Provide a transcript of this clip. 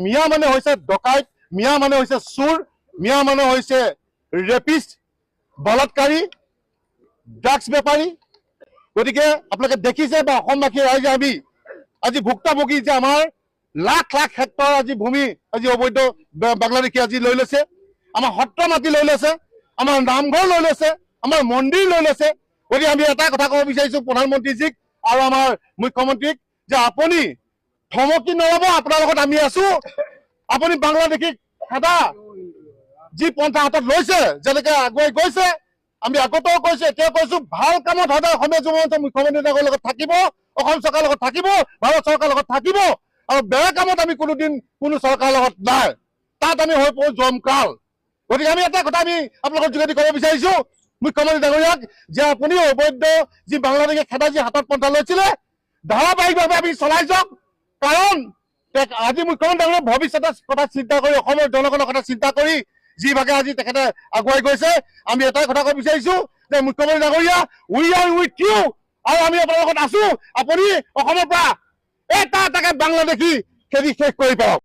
মিয়া মানে হৈছে ডকাইত, মিয়া মানে হৈছে চোৰ, মিয়া মানে হৈছে ৰেপিষ্ট, বলাৎকাৰী, ড্ৰাগছ বেপাৰী। গতিকে আপোনালোকে দেখিছে বা অসমবাসী ৰাইজে আমি আজি ভুক্তভোগী যে আমাৰ লাখ লাখ হেক্টৰ আজি ভূমি আজি অবৈধ বাংলাদেশী আজি লৈ লৈছে, আমাৰ সত্ৰ মাটি লৈ লৈছে, আমাৰ নামঘৰ লৈ লৈছে, আমাৰ মন্দিৰ লৈ লৈছে। গতিকে আমি এটা কথা ক'ব বিচাৰিছোঁ প্ৰধানমন্ত্ৰীজীক আৰু আমাৰ মুখ্যমন্ত্ৰীক যে আপুনি থমকি নৰ'ব, আপোনাৰ লগত আমি আছো। আপুনি বাংলাদেশীক খেদা যি পন্থা হাতত লৈছে, যেনেকে আগুৱাই গৈছে, আমি আগতেও কৈছো, এতিয়া কৈছো, ভাল কামত সদায় অসমীয়া যুৱ মঞ্চ মুখ্যমন্ত্ৰীৰ লগত থাকিব, অসম চৰকাৰৰ লগত থাকিব, ভাৰত চৰকাৰৰ লগত থাকিব। আৰু বেয়া কামত আমি কোনোদিন কোনো চৰকাৰৰ লগত নাই, তাত আমি হৈ পৰো জমকাল। গতিকে আমি এটা কথা আমি আপোনালোকৰ যোগেদি ক'ব বিচাৰিছো মুখ্যমন্ত্ৰী ডাঙৰীয়াক যে আপুনি অবৈধ যি বাংলাদেশে খেদা যি হাতত পন্থা লৈছিলে ধাৰাবাহিকভাৱে আমি চলাই যাওক। কাৰণ আজি মুখ্যমন্ত্ৰী ডাঙৰীয়াই ভৱিষ্যতৰ কথা চিন্তা কৰি, অসমৰ জনগণৰ কথা চিন্তা কৰি যিভাগে আজি তেখেতে আগুৱাই গৈছে, আমি এটাই কথা ক'ব বিচাৰিছো যে মুখ্যমন্ত্ৰী ডাঙৰীয়া, উই আৰ উইথ ইউ, আৰু আমি আপোনাৰ লগত আছো। আপুনি অসমৰ পৰা এটা এটাকে বাংলাদেশী খেদি শেষ কৰি পাওক।